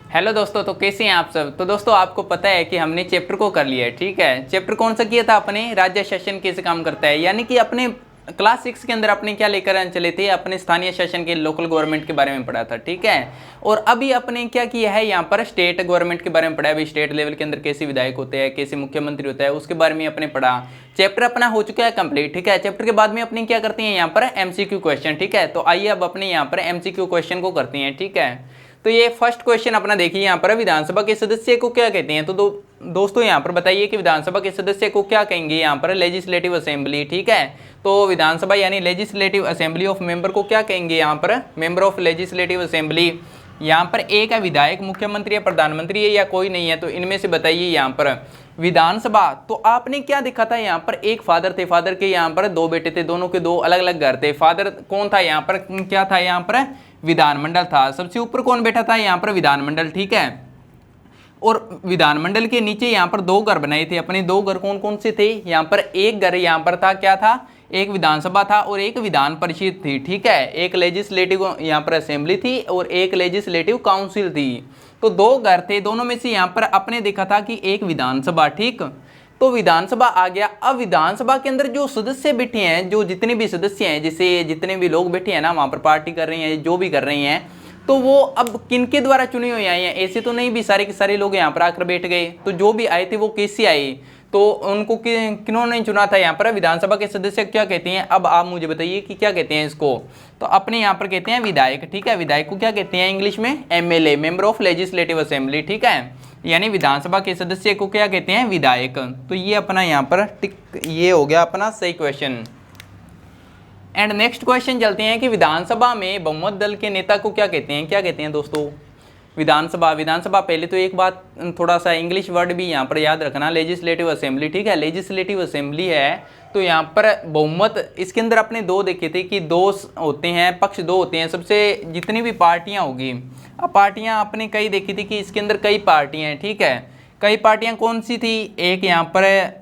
Hello दोस्तों, तो कैसे हैं आप सब। तो दोस्तों आपको पता है कि हमने चैप्टर को कर लिया है। ठीक है, चैप्टर कौन सा किया था अपने, राज्य शासन कैसे काम करता है। यानी कि अपने क्लास 6 के अंदर अपने क्या लेकर चले थे, अपने स्थानीय शासन के लोकल गवर्नमेंट के बारे में पढ़ा था। ठीक है, और अभी अपने क्या किया है, यहाँ पर स्टेट गवर्नमेंट के बारे में पढ़ा है। अभी स्टेट लेवल के अंदर कैसे विधायक होते हैं, कैसे मुख्यमंत्री होता है, उसके बारे में अपने पढ़ा। चैप्टर अपना हो चुका है कंप्लीट। ठीक है, चैप्टर के बाद में अपने क्या करते हैं, यहाँ पर एमसीक्यू क्वेश्चन। ठीक है, तो आइए अब अपने यहाँ पर एमसीक्यू क्वेश्चन को करते हैं। ठीक है, तो ये फर्स्ट क्वेश्चन अपना देखिए, यहाँ पर विधानसभा के सदस्य को क्या कहते हैं। तो दोस्तों यहाँ पर बताइए कि विधानसभा के सदस्य को क्या कहेंगे, यहाँ पर लेजिस्लेटिव असेंबली। ठीक है, तो विधानसभा यानी लेजिस्लेटिव असेंबली ऑफ मेंबर को क्या कहेंगे, यहाँ पर मेंबर ऑफ लेजिस्लेटिव असेंबली। यहाँ पर एक है विधायक, मुख्यमंत्री या प्रधानमंत्री है या कोई नहीं है, तो इनमें से बताइए। यहाँ पर विधानसभा तो आपने क्या देखा था, यहाँ पर एक फादर थे, फादर के यहाँ पर दो बेटे थे, दोनों के दो अलग अलग घर थे। फादर कौन था, यहाँ पर क्या था, यहाँ पर विधानमंडल था। सबसे ऊपर कौन बैठा था, यहाँ पर विधानमंडल। ठीक है, और विधानमंडल के नीचे यहाँ पर दो घर बनाए थे अपने। दो घर कौन कौन से थे, यहाँ पर एक घर यहाँ पर था, क्या था, एक विधानसभा था और एक विधान परिषद थी। ठीक है, एक लेजिस्लेटिव यहाँ पर असेंबली थी और एक लेजिस्लेटिव काउंसिल थी। तो दो घर थे, दोनों में से यहाँ पर अपने देखा था कि एक विधानसभा। ठीक, तो विधानसभा आ गया। अब विधानसभा के अंदर जो सदस्य बैठे हैं, जो जितने भी सदस्य हैं, जैसे जितने भी लोग बैठे हैं ना, वहाँ पर पार्टी कर रही हैं, जो भी कर रही हैं, तो वो अब किनके द्वारा चुने हुए आए हैं। ऐसे तो नहीं भी सारे के सारे लोग यहाँ पर आकर बैठ गए। तो जो भी आए थे वो कैसे आए, तो उनको किन्होंने चुना था, यहाँ पर विधानसभा के सदस्य क्या कहते हैं। अब आप मुझे बताइए कि क्या कहते हैं इसको। तो अपने यहाँ पर कहते हैं विधायक। ठीक है, विधायक को क्या कहते हैं इंग्लिश में, MLA, member of legislative assembly. ठीक है, यानी विधानसभा के सदस्य को क्या कहते हैं, विधायक। तो ये अपना यहाँ पर टिक, ये हो गया अपना सही क्वेश्चन। एंड नेक्स्ट क्वेश्चन चलते हैं कि विधानसभा में बहुमत दल के नेता को क्या कहते हैं। क्या कहते हैं दोस्तों, विधानसभा। विधानसभा पहले तो एक बात, थोड़ा सा इंग्लिश वर्ड भी यहाँ पर याद रखना, लेजिस्लेटिव असेंबली। ठीक है, लेजिस्लेटिव असेंबली है तो यहाँ पर बहुमत, इसके अंदर अपने दो देखे थे कि दो होते हैं, पक्ष दो होते हैं। सबसे जितनी भी पार्टियाँ होगी, अब पार्टियाँ अपने कई देखी थी कि इसके अंदर कई पार्टियाँ हैं। ठीक है, कई पार्टियाँ कौन सी थी, एक यहाँ पर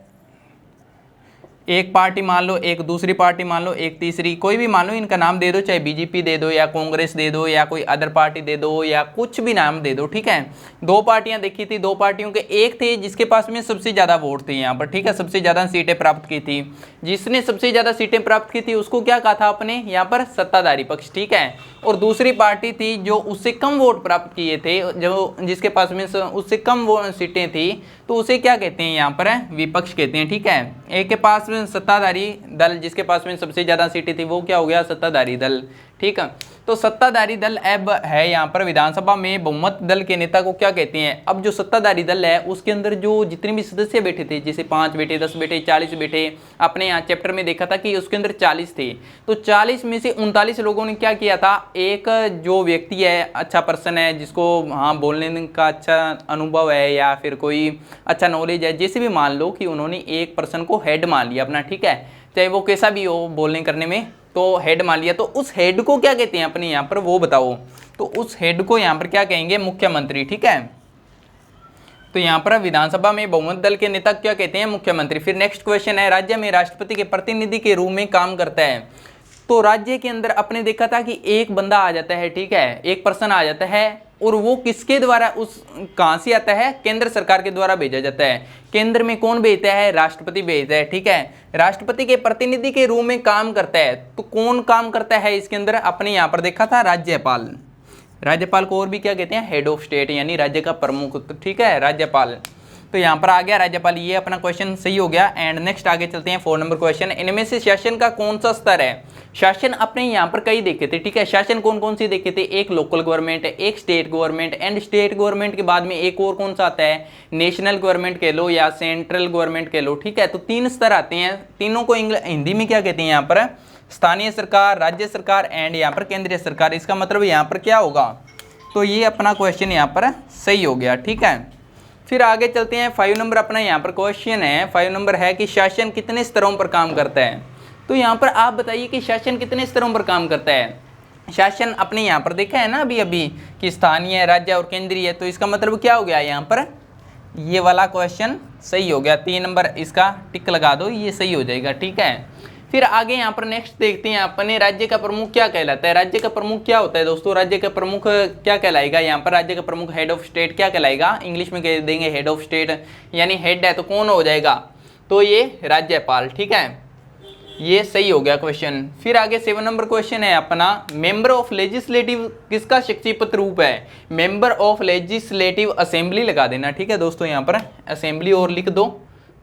एक पार्टी मान लो, एक दूसरी पार्टी मान लो, एक तीसरी, कोई भी मान लो, इनका नाम दे दो, चाहे बीजेपी दे दो या कांग्रेस दे दो या कोई अदर पार्टी दे दो या कुछ भी नाम दे दो। ठीक है, दो पार्टियां देखी थी, दो पार्टियों के एक थे जिसके पास में सबसे ज़्यादा वोट थे यहाँ पर। ठीक है, सबसे ज़्यादा सीटें प्राप्त की थी। जिसने सबसे ज़्यादा सीटें प्राप्त की थी उसको क्या कहा था अपने यहाँ पर, सत्ताधारी पक्ष। ठीक है, और दूसरी पार्टी थी जो उससे कम वोट प्राप्त किए थे, जो जिसके पास में उससे कम सीटें थी, तो उसे क्या कहते हैं यहाँ पर, विपक्ष कहते हैं। ठीक है, एक के पास में सत्ताधारी दल, जिसके पास में सबसे ज़्यादा सीटें थी, वो क्या हो गया, सत्ताधारी दल। ठीक है, तो सत्ताधारी दल अब है यहाँ पर विधानसभा में बहुमत दल के नेता को क्या कहते हैं। अब जो सत्ताधारी दल है उसके अंदर जो जितने भी सदस्य बैठे थे, जैसे 5 बैठे, 10 बैठे, 40 बैठे, अपने यहाँ चैप्टर में देखा था कि उसके अंदर 40 थे। तो 40 में से 39 लोगों ने क्या किया था, एक जो व्यक्ति है, अच्छा पर्सन है, जिसको हाँ बोलने का अच्छा अनुभव है या फिर कोई अच्छा नॉलेज है, जैसे भी मान लो कि उन्होंने एक पर्सन को हेड मान लिया अपना। ठीक है, चाहे वो कैसा भी हो बोलने करने में, तो हेड मान लिया। तो उस हेड को क्या कहते हैं अपने यहाँ पर, वो बताओ। तो उस हेड को यहाँ पर क्या कहेंगे, मुख्यमंत्री। ठीक है, तो यहाँ पर विधानसभा में बहुमत दल के नेता क्या कहते हैं, मुख्यमंत्री। फिर नेक्स्ट क्वेश्चन है, राज्य में राष्ट्रपति के प्रतिनिधि के रूप में काम करता है। तो राज्य के अंदर अपने देखा था कि एक बंदा आ जाता है। ठीक है, एक पर्सन आ जाता है और वो किसके द्वारा, उस कहाँ से आता है, केंद्र सरकार के द्वारा भेजा जाता है। केंद्र में कौन भेजता है, राष्ट्रपति भेजता है। ठीक है, राष्ट्रपति के प्रतिनिधि के रूप में काम करता है। तो कौन काम करता है इसके अंदर, अपने यहाँ पर देखा था राज्यपाल। राज्यपाल को और भी क्या कहते हैं, हेड ऑफ स्टेट, यानी राज्य का प्रमुख। ठीक है, राज्यपाल। तो यहाँ पर आ गया राज्यपाल, ये अपना क्वेश्चन सही हो गया। एंड नेक्स्ट आगे चलते हैं 4 नंबर क्वेश्चन। इनमें से शासन का कौन सा स्तर है। शासन अपने यहाँ पर कई देखे थे। ठीक है, शासन कौन कौन से देखे थे, एक लोकल गवर्नमेंट, एक state government, and state government के बाद में एक और कौन सा आता है, नेशनल गवर्नमेंट कह लो या सेंट्रल गवर्नमेंट कह लो। ठीक है, तो 3 स्तर आते हैं। तीनों को हिंदी में क्या कहते हैं, यहाँ पर स्थानीय सरकार, राज्य सरकार एंड यहाँ पर केंद्रीय सरकार। इसका मतलब यहाँ पर क्या होगा, तो ये अपना क्वेश्चन यहाँ पर सही हो गया। ठीक है, फिर आगे चलते हैं। 5 नंबर अपना यहाँ पर क्वेश्चन है, 5 नंबर है कि शासन कितने स्तरों पर काम करता है। तो यहाँ पर आप बताइए कि शासन कितने स्तरों पर काम करता है। शासन अपने यहाँ पर देखा है ना अभी कि स्थानीय, राज्य और केंद्रीय। तो इसका मतलब क्या हो गया, यहाँ पर ये वाला क्वेश्चन सही हो गया। 3 नंबर इसका टिक लगा दो, ये सही हो जाएगा। ठीक है, फिर आगे यहाँ पर नेक्स्ट देखते हैं अपने राज्य का प्रमुख क्या कहलाता है। राज्य का प्रमुख क्या होता है दोस्तों, राज्य का प्रमुख क्या कहलाएगा, यहाँ पर राज्य का प्रमुख हेड ऑफ स्टेट क्या कहलाएगा, इंग्लिश में कह देंगे हेड ऑफ स्टेट, यानी हेड है तो कौन हो जाएगा, तो ये राज्यपाल। ठीक है, ये सही हो गया क्वेश्चन। फिर आगे 7 नंबर क्वेश्चन है अपना, मेंबर ऑफ लेजिस्लेटिव किसका शक्तिपद रूप है। मेंबर ऑफ लेजिस्लेटिव असेंबली लगा देना, ठीक है दोस्तों, यहाँ पर असेंबली और लिख दो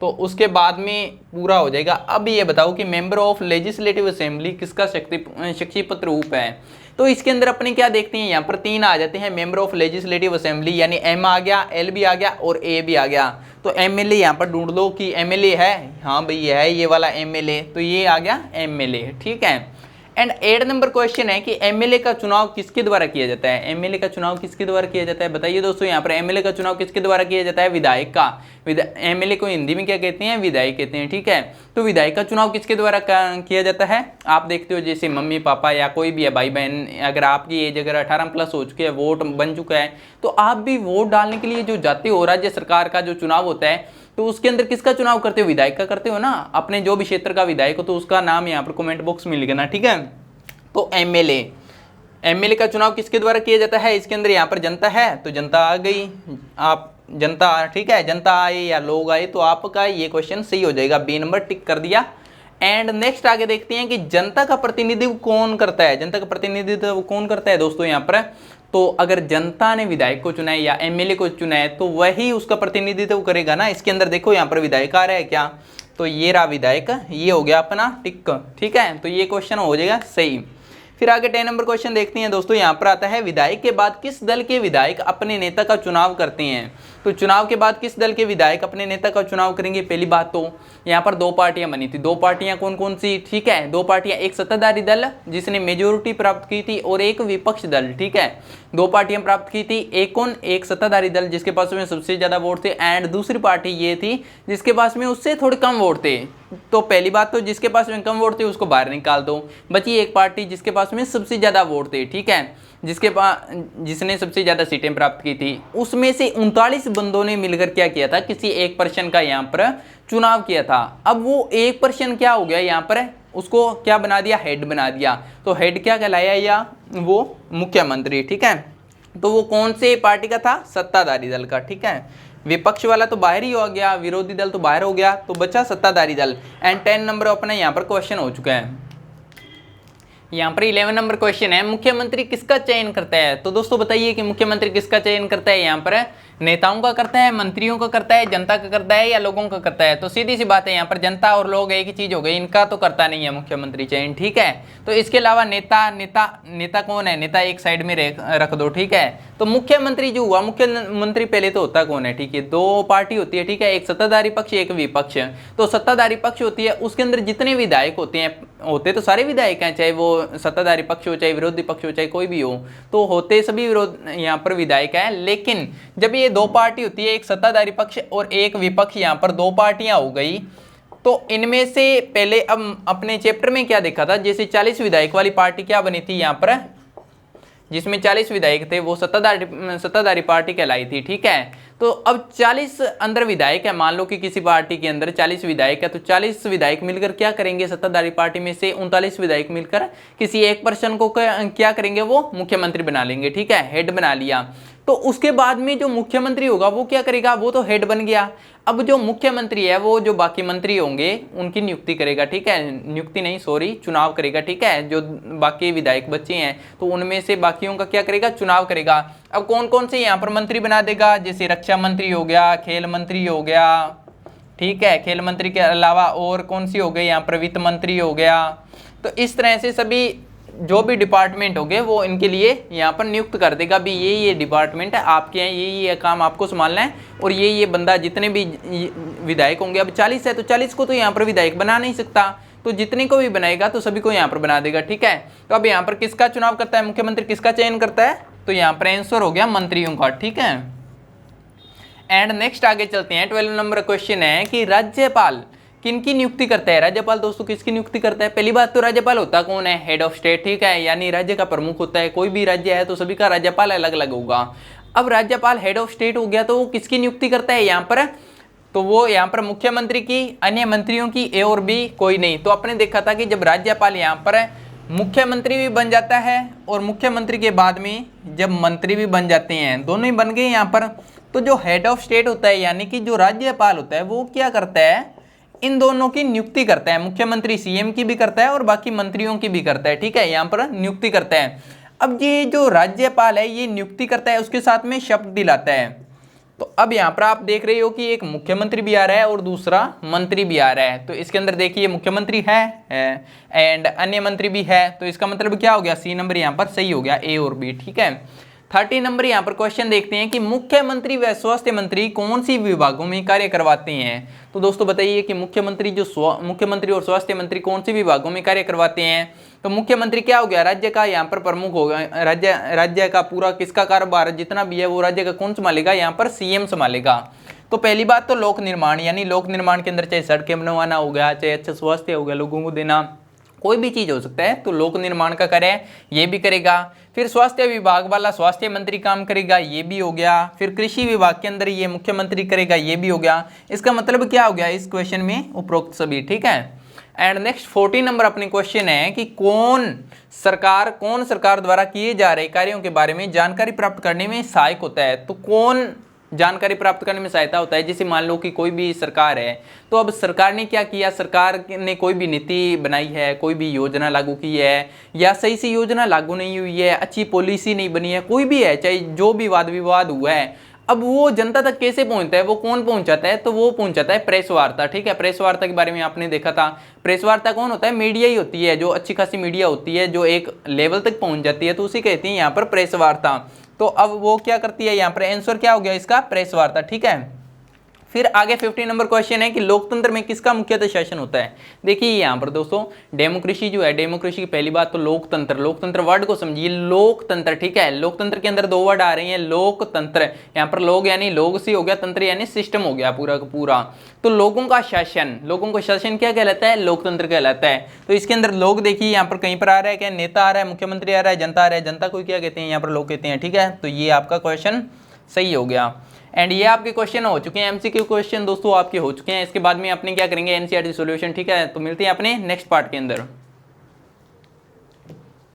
तो उसके बाद में पूरा हो जाएगा। अब ये बताओ कि मेंबर ऑफ लेजिस्लेटिव असेंबली किसका शक्तिपद रूप है। तो इसके अंदर अपने क्या देखते हैं, यहाँ पर 3 आ जाते हैं मेंबर ऑफ लेजिस्लेटिव असेंबली, यानी एम आ गया, एल भी आ गया और ए भी आ गया। तो एमएलए यहाँ पर ढूंढ लो कि एमएलए है, हाँ भाई ये है ये वाला एमएलए, तो ये आ गया एमएलए। ठीक है, एंड 8 नंबर क्वेश्चन है कि एमएलए का चुनाव किसके द्वारा किया जाता है। एमएलए का चुनाव किसके द्वारा किया जाता है, बताइए दोस्तों। यहाँ पर एमएलए का चुनाव किसके द्वारा किया जाता है, विधायक का। एमएलए को हिंदी में क्या कहते हैं, विधायक कहते हैं। ठीक है, तो विधायक का चुनाव किसके द्वारा किया जाता है, आप देखते हो जैसे मम्मी पापा या कोई भी है भाई बहन, अगर आपकी एज अगर 18+ हो चुकी है, वोट बन चुका है, तो आप भी वोट डालने के लिए जो जाते हो, राज्य सरकार का जो चुनाव होता है तो उसके अंदर किसका चुनाव करते हो, विधायक का करते हो ना, अपने जो भी क्षेत्र का विधायक हो तो उसका नाम यहाँ पर कमेंट बॉक्स में लिखना। ठीक है, तो एमएलए का चुनाव किसके द्वारा किया जाता है। इसके अंदर यहाँ पर जनता है तो जनता आ गई, आप जनता, ठीक है, जनता आए या लोग आए, तो आपका ये क्वेश्चन सही हो जाएगा, बी नंबर टिक कर दिया। एंड नेक्स्ट आगे देखते हैं कि जनता का प्रतिनिधित्व कौन करता है। जनता का प्रतिनिधित्व कौन करता है दोस्तों, यहाँ पर तो अगर जनता ने विधायक को चुना है या एमएलए को चुना है तो वही उसका प्रतिनिधित्व करेगा ना। इसके अंदर देखो यहाँ पर विधायक आ रहा है क्या, तो ये रहा विधायक, ये हो गया अपना टिक। ठीक है, तो ये क्वेश्चन हो जाएगा सही। फिर आगे 10 नंबर क्वेश्चन देखते हैं दोस्तों। यहाँ पर आता है विधायक के बाद किस दल के विधायक अपने नेता का चुनाव करते हैं। तो चुनाव के बाद किस दल के विधायक अपने नेता का चुनाव करेंगे। पहली बात तो यहाँ पर 2 पार्टियां बनी थी। 2 पार्टियां कौन कौन सी, ठीक है, 2 पार्टियां, एक सत्ताधारी दल जिसने मेजोरिटी प्राप्त की थी और एक विपक्ष दल। ठीक है, 2 पार्टियां प्राप्त की थी, एक कौन, एक सत्ताधारी दल जिसके पास में सबसे ज्यादा वोट थे, एंड दूसरी पार्टी ये थी जिसके पास में उससे थोड़े कम वोट थे। तो पहली बात तो जिसके पास में कम वोट थे उसको बाहर निकाल दो, बची एक पार्टी जिसके पास में सबसे ज्यादा वोट थे। ठीक है, जिसने सबसे ज्यादा सीटें प्राप्त की थी, उसमें से 39 बंदों ने मिलकर क्या किया था, किसी एक पर्सन का यहाँ पर चुनाव किया था। अब वो एक पर्सन क्या हो गया, यहाँ पर उसको क्या बना दिया, हेड बना दिया। तो हेड क्या कहलाया, या वो मुख्यमंत्री। ठीक है, तो वो कौन से पार्टी का था, सत्ताधारी दल का। ठीक है, विपक्ष वाला तो बाहर ही हो गया, विरोधी दल तो बाहर हो गया, तो बचा सत्ताधारी दल। एंड 10 नंबर अपना यहाँ पर क्वेश्चन हो चुका है। यहाँ पर 11 नंबर क्वेश्चन है, मुख्यमंत्री किसका चयन करता है। तो दोस्तों बताइए कि मुख्यमंत्री किसका चयन करता है। यहाँ पर नेताओं का करता है, मंत्रियों का करता है, जनता का करता है, या लोगों का करता है। तो सीधी सी बात है, यहाँ पर जनता और लोग एक ही चीज हो गई, इनका तो करता नहीं है मुख्यमंत्री चयन। ठीक है, तो इसके अलावा नेता कौन है, नेता एक साइड में रख दो। ठीक है, तो मुख्यमंत्री जो हुआ, मुख्यमंत्री पहले तो होता कौन है, ठीक है, 2 पार्टी होती है। ठीक है, एक सत्ताधारी पक्ष एक विपक्ष। तो सत्ताधारी पक्ष होती है, उसके अंदर जितने विधायक होते तो सारे विधायक हैं, चाहे वो सत्ताधारी पक्ष हो, चाहे विरोधी पक्ष हो, चाहे कोई भी हो, तो होते सभी यहाँ पर विधायक है। लेकिन जब ये 2 पार्टी होती है, एक सत्ताधारी पक्ष और एक विपक्ष, यहाँ पर 2 पार्टियां हो गई, तो इनमें से पहले अब अपने चैप्टर में क्या देखा था, जैसे 40 विधायक वाली पार्टी क्या बनी थी, यहाँ पर जिसमें 40 विधायक थे वो सत्ताधारी पार्टी कहलाई थी। ठीक है, तो अब 40 अंदर विधायक है, मान लो कि किसी पार्टी के अंदर 40 विधायक है, तो 40 विधायक मिलकर क्या करेंगे, सत्ताधारी पार्टी में से 39 विधायक मिलकर किसी एक पर्सन को क्या करेंगे, वो मुख्यमंत्री बना लेंगे। ठीक है, हेड बना लिया। तो उसके बाद में जो मुख्यमंत्री होगा वो क्या करेगा, वो तो हेड बन गया। अब जो मुख्यमंत्री है वो जो बाकी मंत्री होंगे उनकी नियुक्ति करेगा। ठीक है, नियुक्ति नहीं सॉरी, चुनाव करेगा। ठीक है, जो बाकी विधायक बच्चे हैं तो उनमें से बाकियों का क्या करेगा, चुनाव करेगा। अब कौन कौन से यहाँ पर मंत्री बना देगा, जैसे रक्षा मंत्री हो गया, खेल मंत्री हो गया। ठीक है, खेल मंत्री के अलावा और कौन सी हो गई, यहाँ पर वित्त मंत्री हो गया। तो इस तरह से सभी जो भी डिपार्टमेंट होंगे वो इनके लिए यहाँ पर नियुक्त कर देगा भी ये डिपार्टमेंट है आपके हैं, ये काम आपको संभालना है, और ये बंदा, जितने भी विधायक होंगे, अब 40 है तो 40 को तो यहाँ पर विधायक बना नहीं सकता, तो जितने को भी बनाएगा तो सभी को यहाँ पर बना देगा। ठीक है, तो अब यहाँ पर किसका चुनाव करता है मुख्यमंत्री, किसका चयन करता है, तो यहाँ पर आंसर हो गया मंत्रियों का। ठीक है, एंड नेक्स्ट आगे चलते हैं। 12 नंबर क्वेश्चन है कि राज्यपाल किनकी नियुक्ति करता है। राज्यपाल दोस्तों किसकी नियुक्ति करता है। पहली बात तो राज्यपाल होता कौन है, हेड ऑफ स्टेट। ठीक है, यानी राज्य का प्रमुख होता है। कोई भी राज्य है तो सभी का राज्यपाल अलग अलग होगा। अब राज्यपाल हेड ऑफ स्टेट हो गया तो वो किसकी नियुक्ति करता है, यहाँ पर तो वो यहाँ पर मुख्यमंत्री की, अन्य मंत्रियों की ए और बी कोई नहीं। तो अपने देखा था कि जब राज्यपाल यहाँ पर मुख्यमंत्री भी बन जाता है और मुख्यमंत्री के बाद में जब मंत्री भी बन जाते हैं, दोनों ही बन गए यहाँ पर, तो जो हेड ऑफ स्टेट होता है यानी कि जो राज्यपाल होता है वो क्या करता है, इन दोनों की नियुक्ति करता है। मुख्यमंत्री सीएम की भी करता है और बाकी मंत्रियों की भी करता है, ठीक है, यहाँ पर नियुक्ति करता है। अब ये जो राज्यपाल है ये नियुक्ति करता है, उसके साथ में शपथ दिलाता है। तो अब यहाँ पर आप देख रहे हो कि एक मुख्यमंत्री भी आ रहा है और दूसरा मंत्री भी आ रहा है। तो इसके अंदर देखिए मुख्यमंत्री है एंड अन्य मंत्री भी है, तो इसका मतलब क्या हो गया, सी नंबर यहाँ पर सही हो गया, ए और बी, ठीक है। 30 नंबर यहाँ पर क्वेश्चन देखते हैं कि मुख्यमंत्री व स्वास्थ्य मंत्री कौन सी विभागों में कार्य करवाते हैं। तो दोस्तों बताइए कि मुख्यमंत्री और स्वास्थ्य मंत्री कौन सी विभागों में कार्य करवाते हैं। तो मुख्यमंत्री क्या हो गया, राज्य का यहाँ पर प्रमुख होगा, राज्य का पूरा किसका कारोबार जितना भी है वो राज्य का कौन संभालेगा, यहाँ पर सीएम संभालेगा। तो पहली बात तो लोक निर्माण, यानी लोक निर्माण के अंदर चाहे सड़कें बनवाना हो गया, चाहे अच्छा स्वास्थ्य हो गया लोगों को देना, कोई भी चीज हो सकता है, तो लोक निर्माण का कार्य ये भी करेगा। फिर स्वास्थ्य विभाग वाला स्वास्थ्य मंत्री काम करेगा, ये भी हो गया। फिर कृषि विभाग के अंदर ये मुख्यमंत्री करेगा, ये भी हो गया। इसका मतलब क्या हो गया इस क्वेश्चन में, उपरोक्त सभी, ठीक है। एंड नेक्स्ट 40 नंबर अपने क्वेश्चन है कि कौन सरकार द्वारा किए जा रहे कार्यों के बारे में जानकारी प्राप्त करने में सहायक होता है। तो कौन जानकारी प्राप्त करने में सहायता होता है, जैसे मान लो कि कोई भी सरकार है, तो अब सरकार ने क्या किया, सरकार ने कोई भी नीति बनाई है, कोई भी योजना लागू की है, या सही से योजना लागू नहीं हुई है, अच्छी पॉलिसी नहीं बनी है, कोई भी है, चाहे जो भी वाद विवाद हुआ है, अब वो जनता तक कैसे पहुंचता है, वो कौन पहुंचाता है, तो वो पहुंचाता है प्रेस वार्ता, ठीक है। प्रेस वार्ता के बारे में आपने देखा था, प्रेस वार्ता कौन होता है, मीडिया ही होती है, जो अच्छी खासी मीडिया होती है, जो एक लेवल तक पहुंच जाती है, तो उसी कहती है यहाँ पर प्रेस वार्ता। तो अब वो क्या करती है, यहाँ पर आंसर क्या हो गया इसका, प्रेस वार्ता, ठीक है। फिर आगे 50 नंबर क्वेश्चन है कि लोकतंत्र में किसका मुख्यतः शासन होता है। देखिए यहाँ पर दोस्तों डेमोक्रेसी जो है, डेमोक्रेसी की पहली बात तो लोकतंत्र वर्ड को समझिए, लोकतंत्र, ठीक है। लोकतंत्र के अंदर दो वर्ड आ रहे हैं, लोकतंत्र, यहाँ पर लोग यानी लोग से हो गया, तंत्र यानी सिस्टम हो गया पूरा का पूरा। तो लोगों का शासन क्या कहलाता है, लोकतंत्र कहलाता है। तो इसके अंदर लोग देखिए यहाँ पर कहीं पर आ रहा है क्या, नेता आ रहा है, मुख्यमंत्री आ रहा है, जनता आ रहा है, जनता को क्या कहते हैं, यहाँ पर लोग कहते हैं, ठीक है। तो ये आपका क्वेश्चन सही हो गया। एंड ये आपके क्वेश्चन हो चुके हैं, एमसीक्यू क्वेश्चन दोस्तों आपके हो चुके हैं। इसके बाद में अपने क्या करेंगे, एनसीईआरटी सॉल्यूशन, ठीक है। तो मिलते हैं अपने नेक्स्ट पार्ट के अंदर।